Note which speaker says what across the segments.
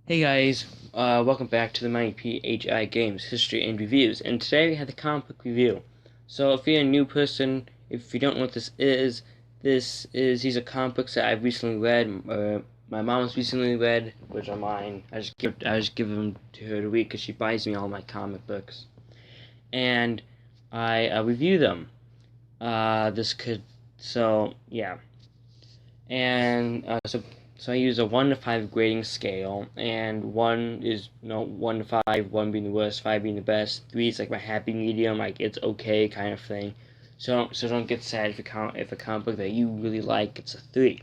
Speaker 1: Hey guys, welcome back to the Mighty PHI Games History and Reviews, and today we have the comic book review. So if you're a new person, if you don't know what these are comic books that I've recently read, my mom's recently read, which are mine. I just give them to her to read because she buys me all my comic books, and I review them. Yeah, and so I use a 1 to 5 grading scale, and 1 is 1 to 5, 1 being the worst, 5 being the best. 3 is like my happy medium, like it's okay kind of thing. So don't get sad if a comic book that you really like gets a 3.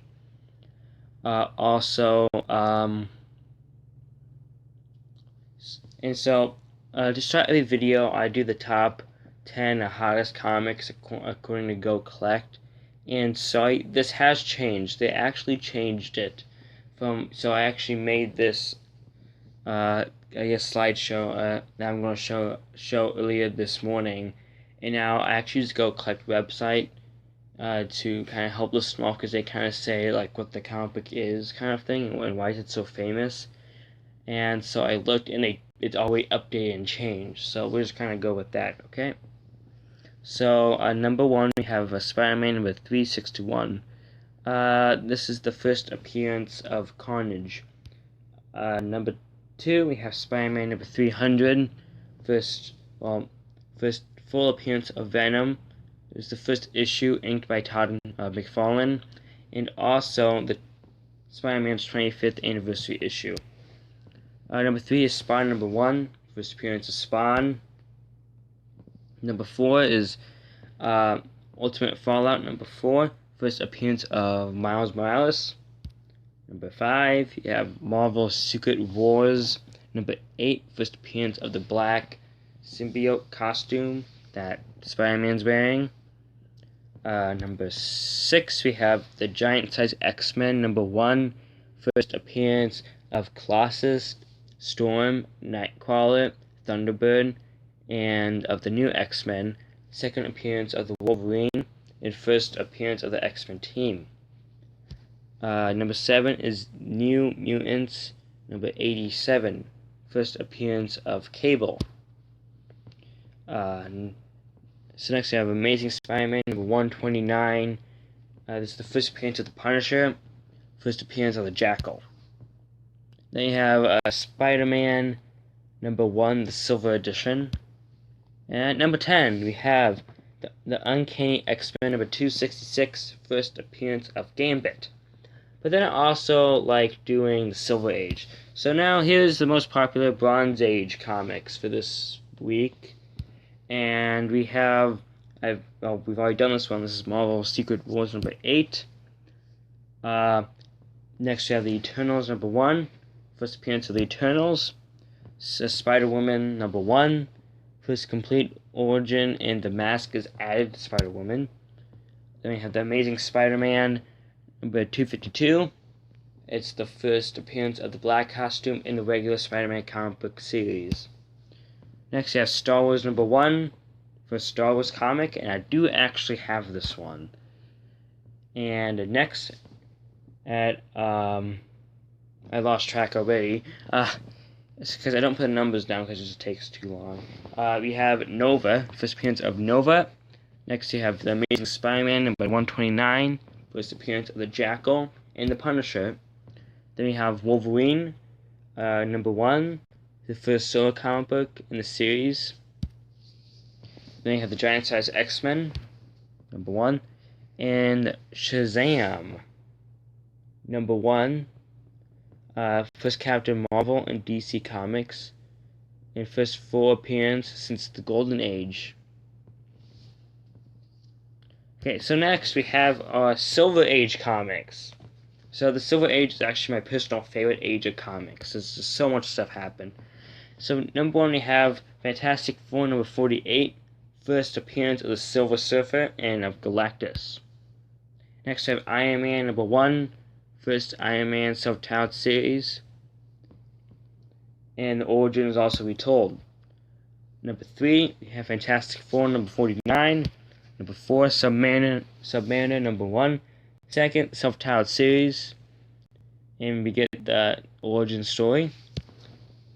Speaker 1: To start every video, I do the top 10 hottest comics according to Go Collect. And so this has changed. They actually changed it so I actually made this slideshow that I'm going to show earlier this morning, and now I actually use Go Collect website to kind of help the small, because they kind of say like what the comic book is kind of thing and why is it so famous. And so I looked, and it's always updated and changed, so we'll just kind of go with that. Okay, so number 1 we have Spider-Man number 361. This is the first appearance of Carnage. Number 2, we have Spider-Man number 300. First full appearance of Venom. It was the first issue inked by Todd McFarlane, and also the Spider-Man's 25th anniversary issue. Number 3 is Spawn number 1. First appearance of Spawn. Number 4 is Ultimate Fallout number 4. First appearance of Miles Morales. Number 5, you have Marvel Secret Wars. Number 8, first appearance of the black symbiote costume that Spider-Man's wearing. Number 6, we have the Giant Size X-Men number 1. First appearance of Colossus, Storm, Nightcrawler, Thunderbird, and of the new X-Men. Second appearance of the Wolverine, and first appearance of the X-Men team. Number 7 is New Mutants, number 87, first appearance of Cable. So next we have Amazing Spider-Man, number 129. This is the first appearance of the Punisher, first appearance of the Jackal. Then you have Spider-Man, number 1, the Silver Edition. And at number 10, we have the Uncanny X-Men number 266, first appearance of Gambit. But then I also like doing the Silver Age. So now here's the most popular Bronze Age comics for this week. And we've already done this one. This is Marvel Secret Wars number 8. Next we have the Eternals number 1, first appearance of the Eternals. Spider-Woman number 1, first complete origin, and the mask is added to Spider-Woman. Then we have the Amazing Spider-Man number 252. It's the first appearance of the black costume in the regular Spider-Man comic book series. Next we have Star Wars number 1, first Star Wars comic, and I do actually have this one. And next I lost track already. It's because I don't put the numbers down because it just takes too long. We have Nova, first appearance of Nova. Next you have the Amazing Spider-Man number 129, first appearance of the Jackal and the Punisher. Then we have Wolverine, number 1, the first solo comic book in the series. Then you have the Giant Size X-Men, number 1, and Shazam, number 1. First Captain Marvel in DC Comics, and first full appearance since the Golden Age. Okay, so next we have Silver Age comics. So the Silver Age is actually my personal favorite age of comics. There's just so much stuff happened. So number 1 we have Fantastic Four number 48, first appearance of the Silver Surfer and of Galactus. Next we have Iron Man number 1, first Iron Man self-titled series, and the origin is also retold. Number 3, we have Fantastic Four number 49. Number 4, Submariner number 1, second self-titled series, and we get the origin story.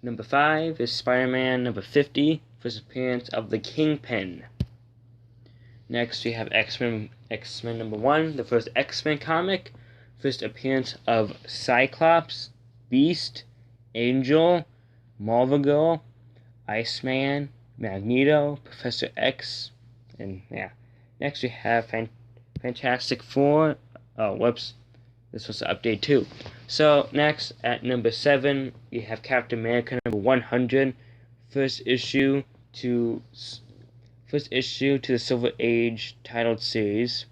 Speaker 1: Number 5 is Spider-Man number 50, first appearance of the Kingpin. Next we have X-Men number 1, the first X-Men comic, first appearance of Cyclops, Beast, Angel, Marvel Girl, Iceman, Magneto, Professor X, and yeah. Next we have Fantastic Four. Oh, whoops. This was the update too. So next at number 7 we have Captain America number 100, first issue to the Silver Age titled series,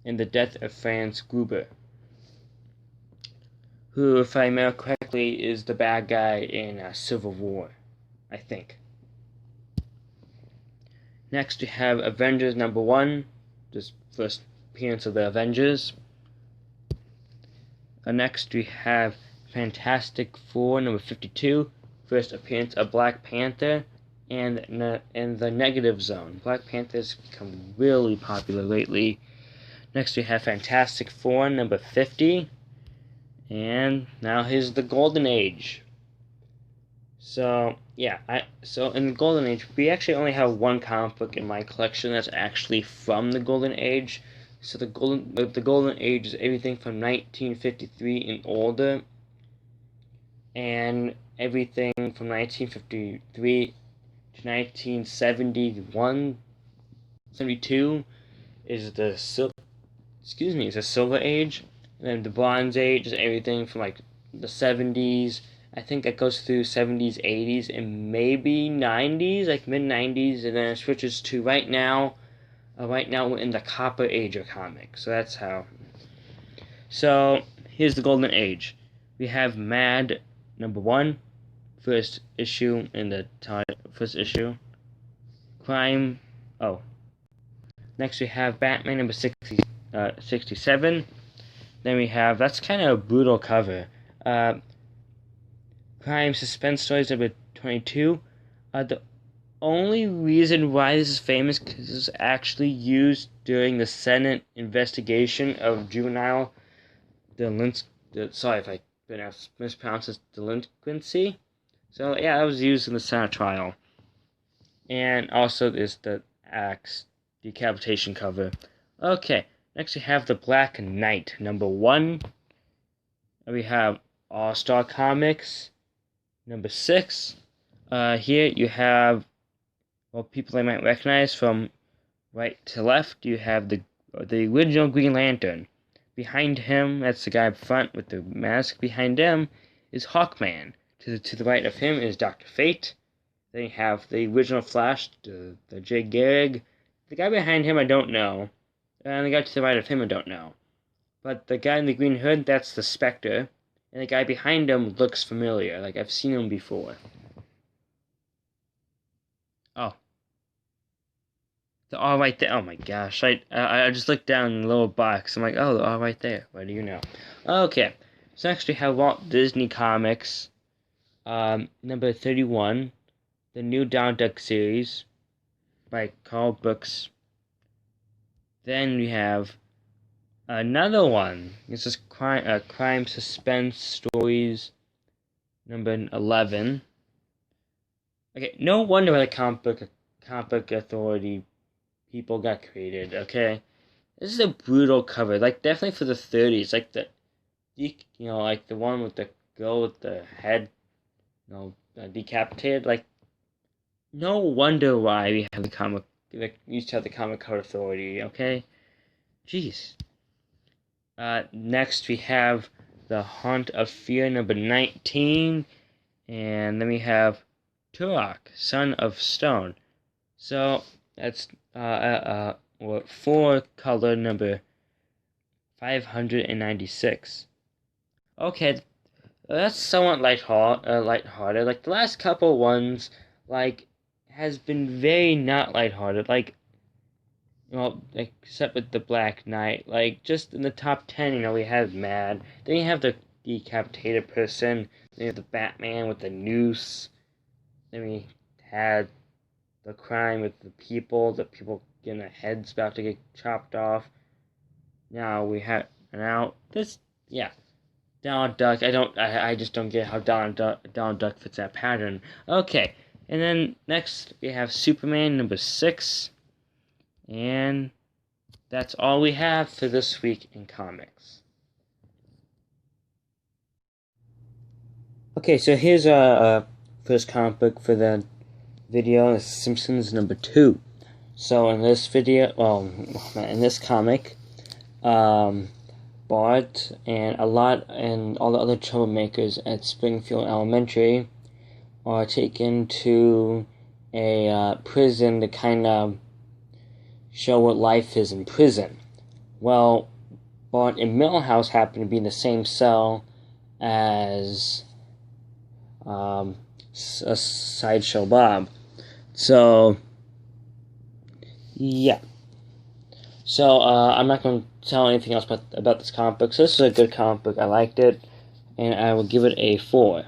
Speaker 1: and the death of Franz Gruber, who, if I remember correctly, is the bad guy in Civil War, I think. Next we have Avengers number 1, just first appearance of the Avengers. Next we have Fantastic Four number 52, first appearance of Black Panther, and the Negative Zone. Black Panther's become really popular lately. Next we have Fantastic Four number 50, and now here's the Golden Age. So yeah, so in the Golden Age, we actually only have one comic book in my collection that's actually from the Golden Age. So the Golden Age is everything from 1953 and older, and everything from 1953 to 1971, 72 is the Silver Age, and then the Bronze Age is everything from like the 70s. I think that goes through 70s, 80s, and maybe 90s, like mid 90s, and then it switches to right now. Right now we're in the Copper Age of comics, so that's how. So here's the Golden Age. We have Mad number 1, first issue in the first issue. Crime. Oh. Next we have Batman number 67. Then we have, that's kind of a brutal cover. Crime Suspense Stories number 22. The only reason why this is famous because this is actually used during the Senate investigation of juvenile sorry if I mispronounced this, delinquency. So yeah, that was used in the Senate trial. And also there's the axe decapitation cover. Okay, next we have the Black Knight number 1. We have All-Star Comics number 6. Here you have, well, people I might recognize from right to left. You have the original Green Lantern. Behind him, that's the guy up front with the mask. Behind him is Hawkman. To the right of him is Dr. Fate. Then you have the original Flash, the Jay Garrick. The guy behind him I don't know. And the guy to the right of him I don't know. But the guy in the green hood, that's the Spectre. And the guy behind him looks familiar, like I've seen him before. Oh. They're all right there. Oh my gosh. I just looked down in the little box. I'm like, oh, they're all right there. What do you know? Okay. So next we have Walt Disney Comics. Number 31. The new Down Duck series by Carl Brooks. Then we have another one. This is Crime Suspense Stories number 11. Okay, no wonder why the comic book authority people got created, okay? This is a brutal cover, like definitely for the 30s, like like the one with the girl with the head, decapitated. Like, no wonder why we have used to have the comic code authority, okay? Jeez. Next we have the Haunt of Fear number 19, and then we have Turok, Son of Stone. So that's 4 color number 596. Okay, that's somewhat lighthearted. Like the last couple ones, like has been very not lighthearted. Like, except with the Black Knight. Like just in the top 10, we have Mad. Then you have the decapitated person. Then you have the Batman with the noose. Then we had the crime with the people getting their heads about to get chopped off. Now we have this Donald Duck. I just don't get how Donald Duck fits that pattern. Okay, and then next we have Superman number 6, and that's all we have for this week in comics. Okay, so here's our first comic book for the video. It's Simpsons number 2. So in this video, in this comic, Bart and all the other troublemakers at Springfield Elementary are taken to a prison to kind of show what life is in prison. Well, Bart and Milhouse happen to be in the same cell as a Sideshow Bob. So, yeah. So, I'm not going to tell anything else about this comic book. So, this is a good comic book. I liked it, and I will give it a 4.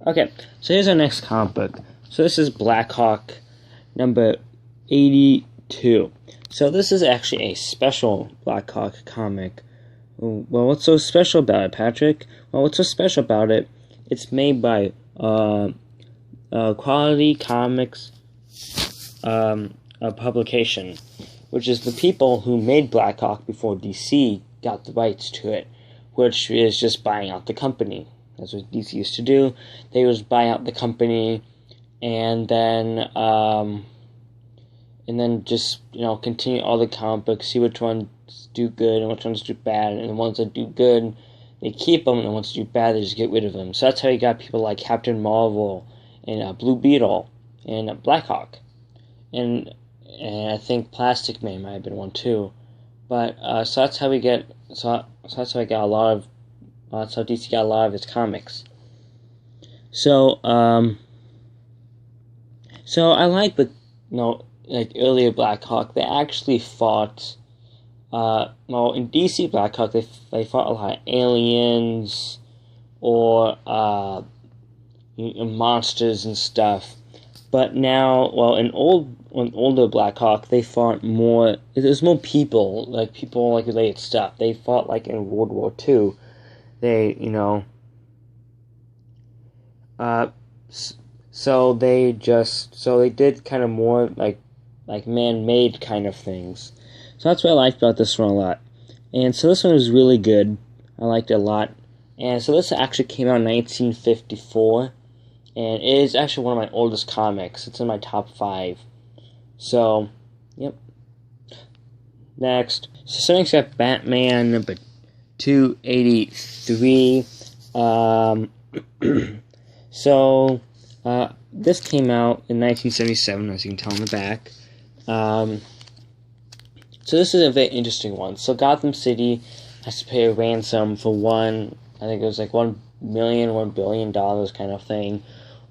Speaker 1: Okay, so here's our next comic book. So, this is Blackhawk number 82. So, this is actually a special Blackhawk comic. Well, what's so special about it, Patrick? Well, what's so special about it? It's made by Quality Comics publication, which is the people who made Blackhawk before DC got the rights to it, which is just buying out the company. That's what DC used to do. They would buy out the company, and then just continue all the comic books, see which ones do good and which ones do bad, and the ones that do good, they keep them, and the ones that do bad, they just get rid of them. So that's how you got people like Captain Marvel and Blue Beetle and Blackhawk, and I think Plastic Man might have been one too. But so that's how we get. So that's how I got a lot of. That's how DC got a lot of its comics. So so I like like earlier Blackhawk, they actually fought. In DC Blackhawk, they fought a lot of aliens or monsters and stuff. But now, in older Blackhawk, they fought more. There's more people related stuff. They fought like in World War II. They so they did kind of more like man-made kind of things. So that's what I liked about this one a lot. And so this one was really good. I liked it a lot. And so this actually came out in 1954. And it is actually one of my oldest comics. It's in my top 5. So, yep. Next. So next we got Batman number 283. This came out in 1977, as you can tell on the back. So this is a very interesting one. So Gotham City has to pay a ransom for I think it was like $1 billion kind of thing,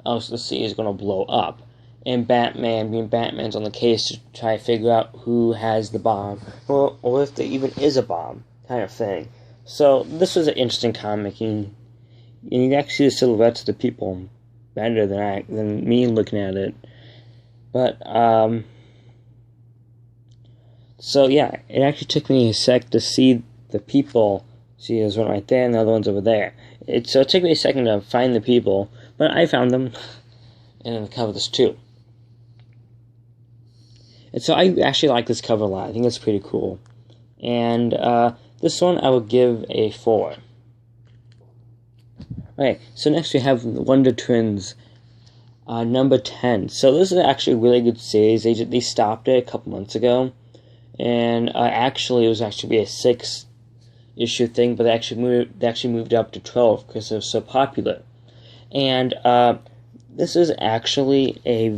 Speaker 1: else the city is going to blow up. And Batman's on the case to try to figure out who has the bomb, or if there even is a bomb, kind of thing. So this was an interesting comic, and you can actually see the silhouettes of the people better than me looking at it. But so yeah, it actually took me a sec to see the people. See, there's one right there, and the other one's over there. So it took me a second to find the people, but I found them, and the cover this too. And so I actually like this cover a lot. I think it's pretty cool. And this one I would give a 4. Okay, so next we have Wonder Twins, number 10. So this is actually a really good series. They stopped it a couple months ago. And actually, it was actually a 6-issue thing, but they actually moved up to 12 because it was so popular. And this is actually it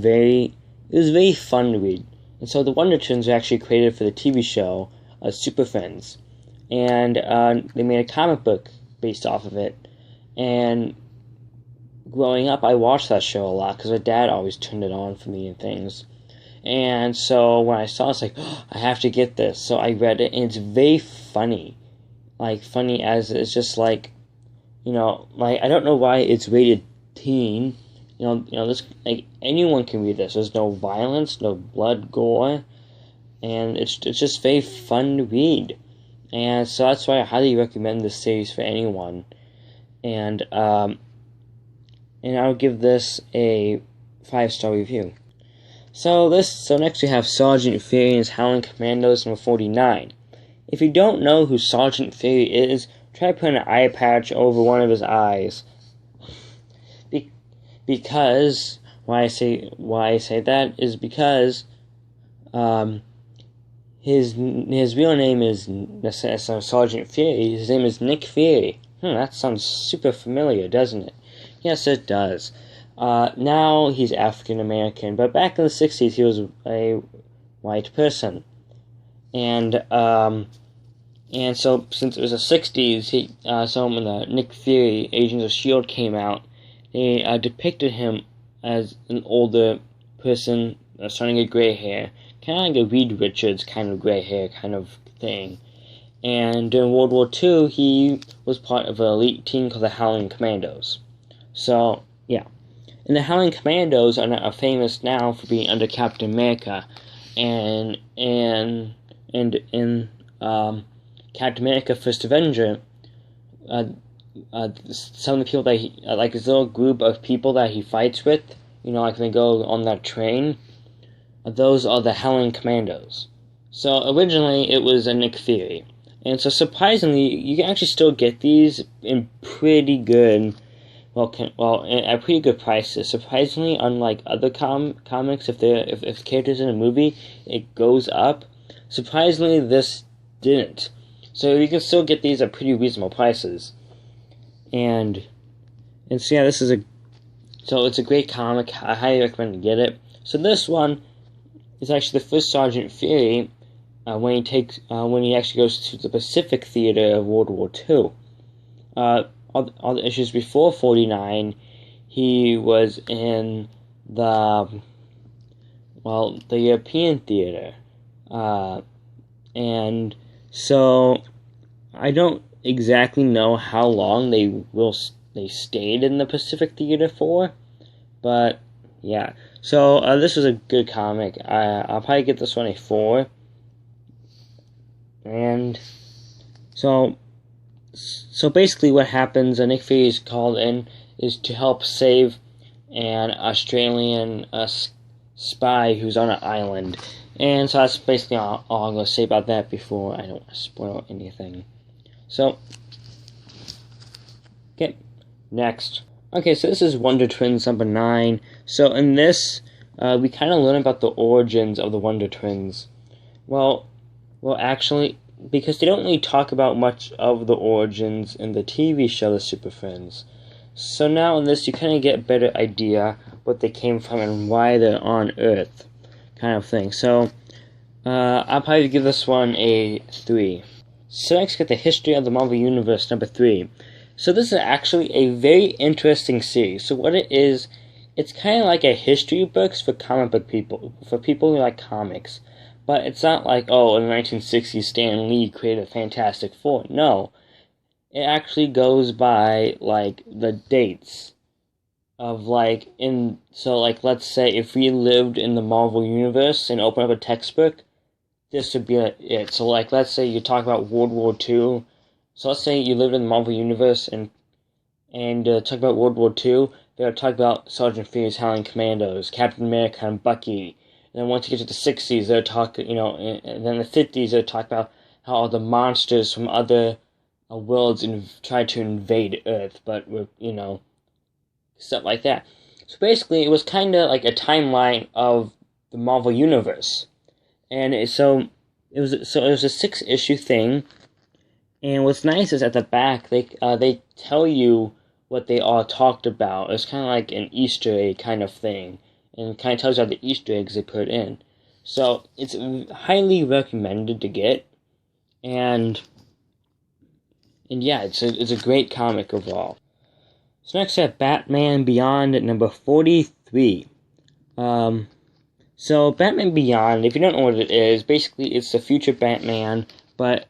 Speaker 1: was very fun to read. And so the Wonder Twins were actually created for the TV show Super Friends, and they made a comic book based off of it. And growing up, I watched that show a lot because my dad always turned it on for me and things. And so when I saw it, it's like, oh, I have to get this. So I read it, and it's very funny. Like, funny as it's just like, I don't know why it's rated teen. This, like, anyone can read this. There's no violence, no blood, gore, and it's just very fun to read. And so that's why I highly recommend this series for anyone. And I would give this a 5-star review. So next we have Sgt Furion's Howling Commandos number 49. If you don't know who Sergeant Fury is, try putting an eye patch over one of his eyes. Because why I say that is because his real name is Sergeant Fury. His name is Nick Fury. That sounds super familiar, doesn't it? Yes, it does. Now he's African American, but back in the 60s he was a white person. And so since it was the 60s, so when the Nick Fury Agents of S.H.I.E.L.D. came out, they depicted him as an older person starting to get gray hair, kind of like a Reed Richards kind of gray hair kind of thing. And during World War II, he was part of an elite team called the Howling Commandos. So, yeah. And the Howling Commandos are famous now for being under Captain America. And in Captain America First Avenger, some of the people that he, like his little group of people that he fights with, like they go on that train, those are the Howling Commandos. So originally it was a Nick Fury. And so surprisingly, you can actually still get these in pretty good, at pretty good prices. Surprisingly, unlike other comics, if characters in a movie, it goes up. Surprisingly, this didn't. So you can still get these at pretty reasonable prices. And so yeah, it's a great comic. I highly recommend to get it. So this one is actually the first Sergeant Fury when he actually goes to the Pacific Theater of World War II. All the issues before 49, he was in the European theater, and so I don't exactly know how long they stayed in the Pacific Theater for, but yeah. So this was a good comic. I'll probably give this one a 4. And so basically what happens, Nick Fury is called in is to help save an Australian spy who's on an island. And so that's basically all I'm going to say about that before I don't want to spoil anything. So, okay, next. Okay, so this is Wonder Twins number 9. So in this, we kind of learn about the origins of the Wonder Twins. Well, actually, because they don't really talk about much of the origins in the TV show, The Super Friends. So now in this, you kind of get a better idea what they came from and why they're on Earth, kind of thing. So, I'll probably give this one a 3. So next, get the History of the Marvel Universe number 3. So this is actually a very interesting series. So what it is, it's kind of like a history books for comic book people, for people who like comics. But it's not like, in the 1960s Stan Lee created Fantastic Four. No. It actually goes by, the dates of, let's say if we lived in the Marvel Universe and opened up a textbook, this would be it. So, let's say you talk about World War II. So let's say you lived in the Marvel Universe and talk about World War II. They'll talk about Sergeant Fury's Howling Commandos, Captain America, and Bucky. And then once you get to the 60s, they'll talk, and then the 50s, they'll talk about how all the monsters from other worlds try to invade Earth, but with, stuff like that. So basically, it was kind of like a timeline of the Marvel Universe. And it was a 6-issue thing. And what's nice is at the back, they tell you what they all talked about. It's kind of like an Easter egg kind of thing. And it kind of tells you all the Easter eggs they put in. So, it's highly recommended to get. And yeah, it's a great comic overall. So next I have Batman Beyond at number 43. So Batman Beyond, if you don't know what it is, basically it's the future Batman, but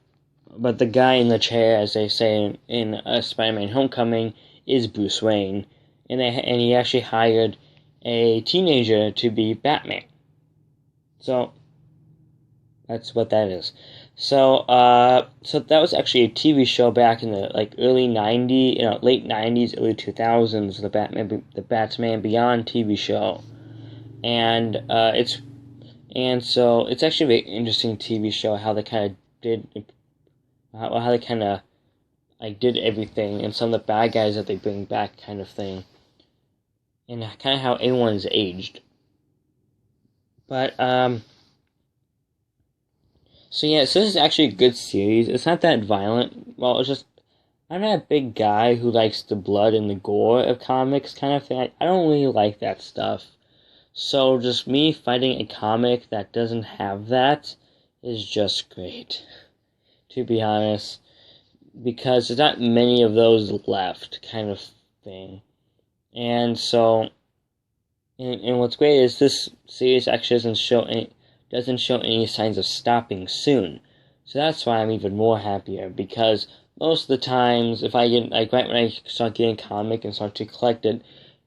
Speaker 1: the guy in the chair, as they say in Spider-Man Homecoming, is Bruce Wayne. And he actually hired a teenager to be Batman. So, that's what that is. So that was actually a TV show back in the like early '90s, late '90s, early 2000s. The Batman Beyond TV show, and so it's actually a very interesting TV show how they kind of how they kind of like did everything and some of the bad guys that they bring back kind of thing, and kind of how everyone's aged. But so yeah, so this is actually a good series. It's not that violent. Well, it's just I'm not a big guy who likes the blood and the gore of comics kind of thing. I don't really like that stuff. So just me fighting a comic that doesn't have that is just great, to be honest, because there's not many of those left kind of thing. And so, and what's great is this series actually doesn't show any signs of stopping soon. So that's why I'm even more happier, because most of the times, if I get, like, right when I start getting a comic and start to collect it,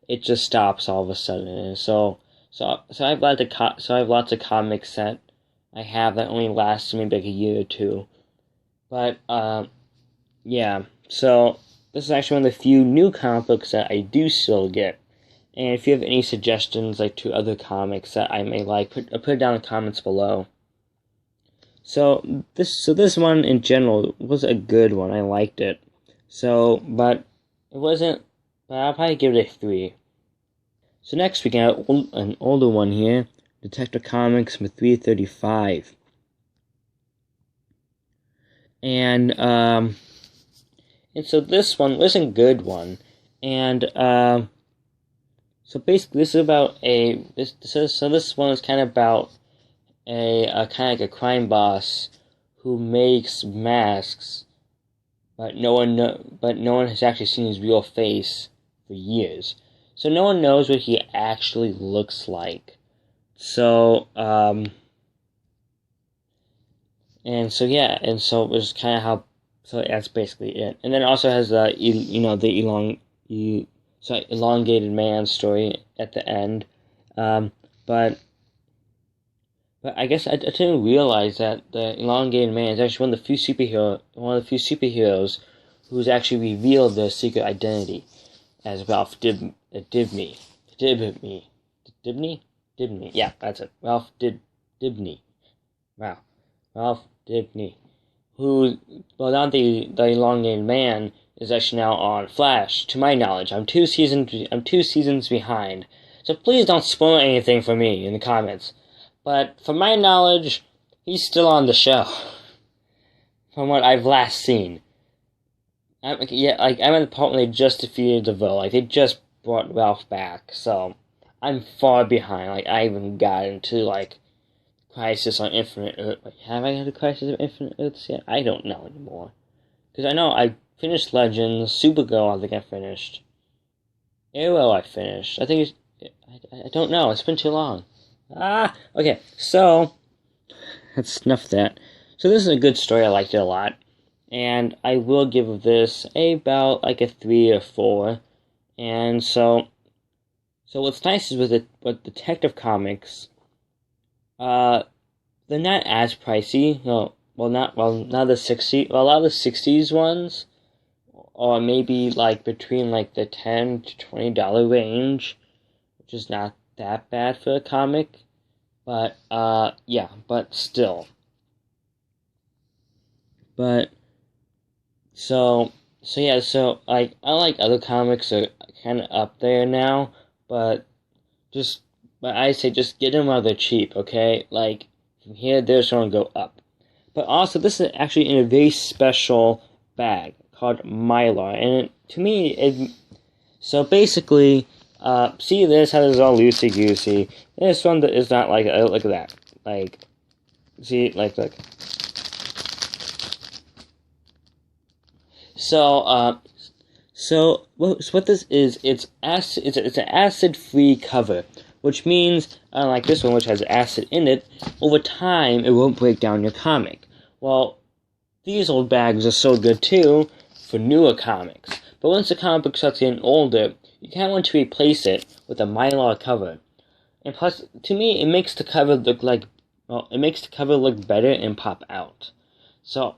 Speaker 1: it just stops all of a sudden. And so I have lots of comics that I have that only last maybe like a year or two. But, yeah, so this is actually one of the few new comic books that I do still get. And if you have any suggestions like to other comics that I may like, put it down in the comments below. So this one in general was a good one. I liked it. But it wasn't. But I'll probably give it a 3. So next we got an older one here, Detective Comics number 335. And so this one was a good one, and so basically, this is about this one is kind of about a kind of like a crime boss who makes masks, but no one has actually seen his real face for years, so no one knows what he actually looks like. So and so yeah, and so it was kind of how. So that's basically it, and then it also has the elongated man story at the end, but I guess I didn't realize that the elongated man is actually one of the few superheroes who's actually revealed their secret identity as Ralph Dibny. Yeah, that's it. Dibny. Wow, Ralph Dibny, now the elongated man is actually now on Flash. To my knowledge, I'm two seasons behind. So please don't spoil anything for me in the comments. But from my knowledge, he's still on the show. From what I've last seen. I'm at the part when they just defeated the villain. Like, they just brought Ralph back. So I'm far behind. Like, I haven't gotten to like Crisis on Infinite Earth. Like, have I had a Crisis on Infinite Earths yet? I don't know anymore. Because I know I finished Legends, Supergirl I think I finished. Arrow I finished. I think I don't know, it's been too long. Okay, so that's enough of that. So this is a good story, I liked it a lot. And I will give this about like a 3 or 4. And so what's nice is with Detective Comics, they're not as pricey. No, not the 60s. Well, a lot of the 60s ones, or maybe like between like the $10 to $20 range, which is not that bad for a comic. But yeah, but still. But like I like other comics are kind of up there now, but I say just get them while they're cheap, okay? Like from here, there's going to go up. But also, this is actually in a very special bag called Mylar, and to me, so basically, see this, how this is all loosey-goosey. This one is not like, look at that. Like, see, like, look. So what this is, it's an acid-free cover, which means, unlike this one, which has acid in it, over time, it won't break down your comic. Well, these old bags are so good, too, for newer comics. But once the comic book starts getting older, you kind of want to replace it with a Mylar cover. And plus, to me, it makes the cover look better and pop out. So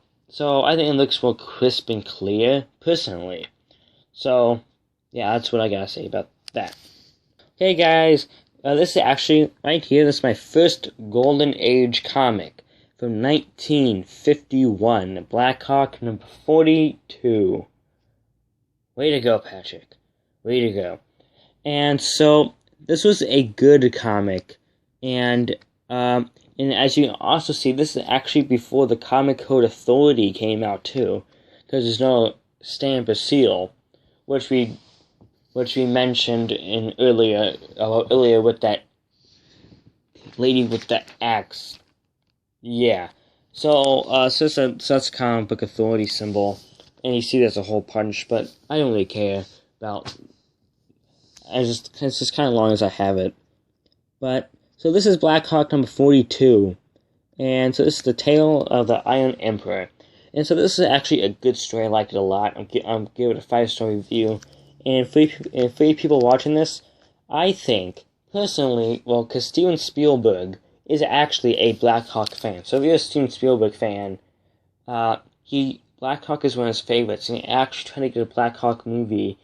Speaker 1: I think it looks more crisp and clear, personally. So, yeah, that's what I gotta say about that. Okay, guys, this is actually, right here, this is my first Golden Age comic from 1951, Blackhawk number 42. Way to go, Patrick. Way to go. And so, this was a good comic, and as you can also see, this is actually before the Comic Code Authority came out, too, because there's no stamp or seal, which we mentioned in earlier with that lady with the axe. Yeah. So that's a comic book authority symbol, and you see there's a hole punch, but I don't really care about. It's just kind of long as I have it. But so this is Blackhawk number 42, and so this is the Tale of the Iron Emperor, and so this is actually a good story. I liked it a lot. I'm give it a 5-star review. And for you people watching this, I think, personally, well, because Steven Spielberg is actually a Blackhawk fan. So if you're a Steven Spielberg fan, Blackhawk is one of his favorites, and he actually tried to get a Blackhawk movie.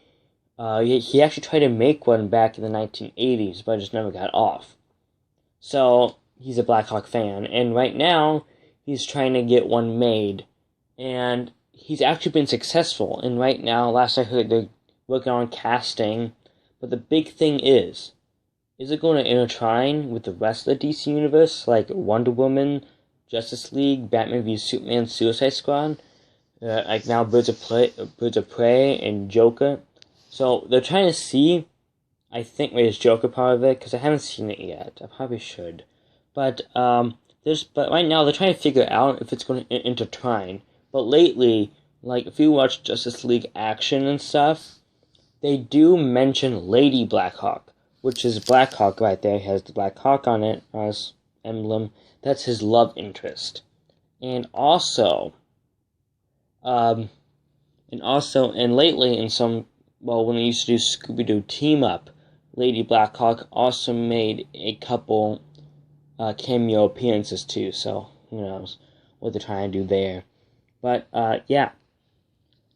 Speaker 1: He actually tried to make one back in the 1980s, but it just never got off. So, he's a Blackhawk fan, and right now, he's trying to get one made. And he's actually been successful, and right now, last I heard, they're working on casting, but the big thing is it going to intertwine with the rest of the DC universe, like Wonder Woman, Justice League, Batman v Superman, Suicide Squad, like now Birds of Prey, and Joker. So they're trying to see, I think there's Joker part of it, because I haven't seen it yet. I probably should. But right now they're trying to figure out if it's going to intertwine. But lately, like if you watch Justice League Action and stuff, they do mention Lady Blackhawk, which is Blackhawk right there. He has the Black Hawk on it as emblem. That's his love interest. And lately in some, well, when they used to do Scooby-Doo Team Up, Lady Blackhawk also made a couple cameo appearances too, so who knows what they're trying to do there. But, yeah.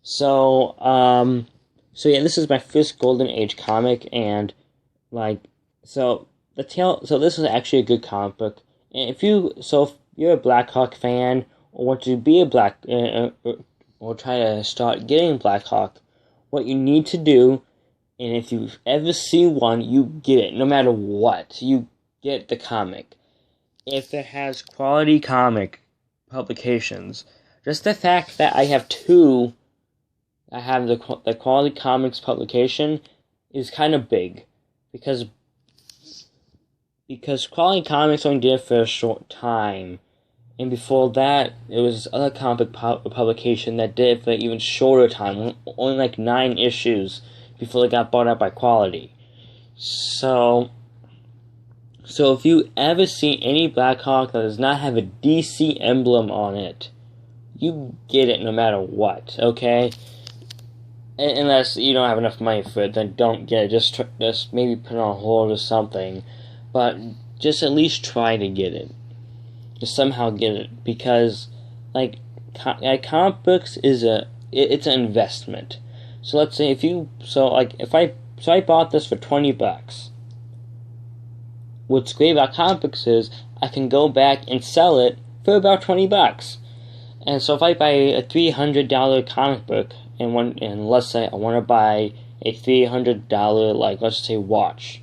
Speaker 1: So yeah, this is my first Golden Age comic, and so this is actually a good comic book. And if you're a Blackhawk fan, or want to be a or try to start getting Blackhawk, what you need to do, and if you ever see one, you get it, no matter what, you get the comic. If it has quality comic publications, just the fact that I have two. I have the Quality Comics publication is kind of big, because Quality Comics only did it for a short time, and before that, it was other comic publication that did it for an even shorter time, only like 9 issues before it got bought out by Quality. So if you ever see any Blackhawk that does not have a DC emblem on it, you get it no matter what, okay? Unless you don't have enough money for it, then don't get it. Just maybe put it on hold or something. But just at least try to get it. Just somehow get it. Because, comic books it's an investment. So let's say if I bought this for $20. What's great about comic books is I can go back and sell it for about $20. And so if I buy a $300 comic book, and let's say I want to buy a $300, let's say, watch,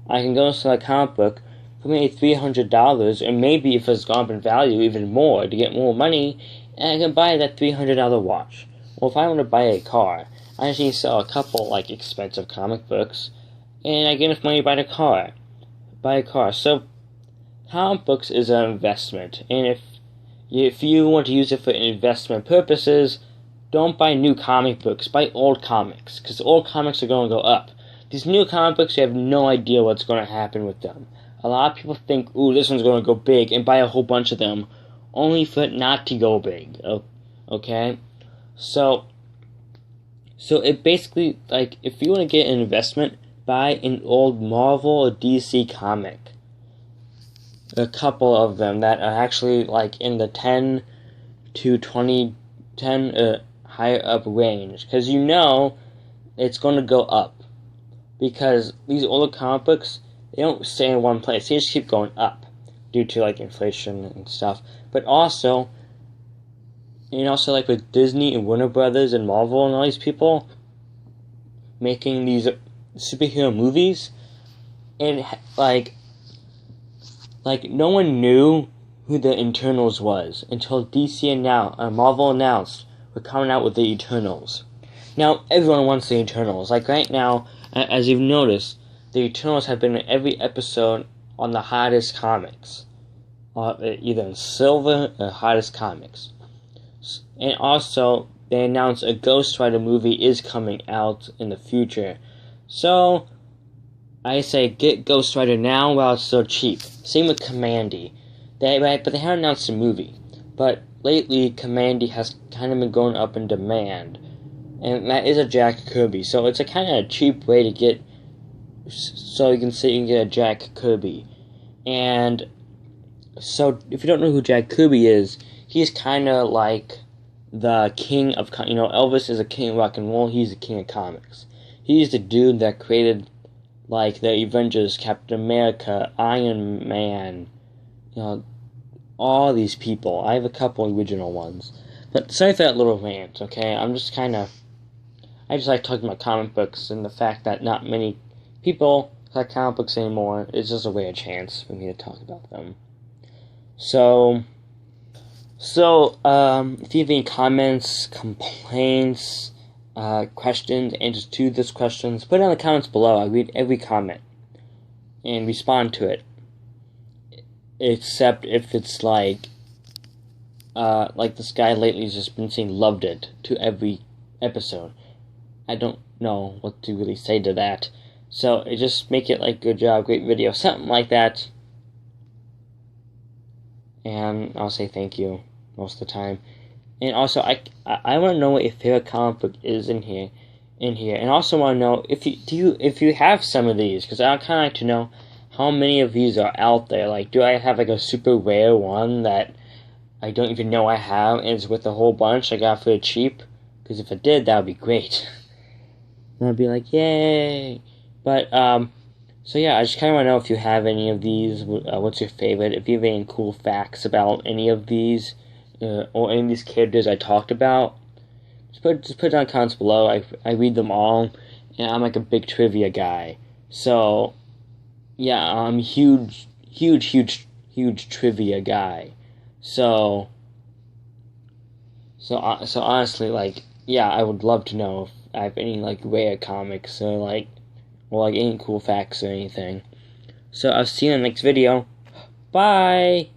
Speaker 1: I can go to a comic book for maybe $300, and maybe if it's gone up in value even more to get more money, and I can buy that $300 watch. Well, if I want to buy a car, I just need to sell a couple expensive comic books, and I get enough money to buy a car. So comic books is an investment, and if you want to use it for investment purposes, don't buy new comic books, buy old comics, because old comics are going to go up. These new comic books, you have no idea what's going to happen with them. A lot of people think, ooh, this one's going to go big, and buy a whole bunch of them, only for it not to go big, okay? So it basically, if you want to get an investment, buy an old Marvel or DC comic. A couple of them that are actually, in the $10 to 2010 higher up range, because you know it's going to go up, because these older comic books, they don't stay in one place, they just keep going up due to like inflation and stuff. But also, like with Disney and Warner Brothers and Marvel and all these people making these superhero movies, and like no one knew who the Eternals was until Marvel announced we're coming out with the Eternals. Now everyone wants the Eternals. Like right now, as you've noticed, the Eternals have been in every episode on the hottest comics, either in silver or hottest comics. And also, they announced a Ghost Rider movie is coming out in the future. So I say get Ghost Rider now while it's still cheap. Same with Commandy. But they haven't announced a movie. But lately, Commandy has kind of been going up in demand. And that is a Jack Kirby. So it's a kind of cheap way to get, so you can say you can get a Jack Kirby. And so if you don't know who Jack Kirby is, he's kind of like the king of, Elvis is a king of rock and roll, he's the king of comics. He's the dude that created, like, the Avengers, Captain America, Iron Man, all these people. I have a couple original ones. But sorry for that little rant, okay? I just like talking about comic books and the fact that not many people like comic books anymore. It's just a rare chance for me to talk about them. So, if you have any comments, complaints, questions, answers to those questions, put it in the comments below. I read every comment and respond to it. Except if it's like this guy lately has just been saying loved it to every episode. I don't know what to really say to that. So, just make it like good job, great video, something like that. And I'll say thank you most of the time. And also, I want to know what your favorite comic book is in here, and also want to know if you have some of these, because I kind of like to know how many of these are out there. Like, do I have like a super rare one that I don't even know I have, and it's with a whole bunch I got for it cheap? Because if I did, that would be great. And I'd be like, yay! But so yeah, I just kind of want to know if you have any of these. What's your favorite? If you have any cool facts about any of these, or any of these characters I talked about, just put it down in the comments below. I read them all, and I'm like a big trivia guy. So yeah, I'm a huge trivia guy. So honestly, like, yeah, I would love to know if I have any like rare comics or any cool facts or anything. So I'll see you in the next video. Bye!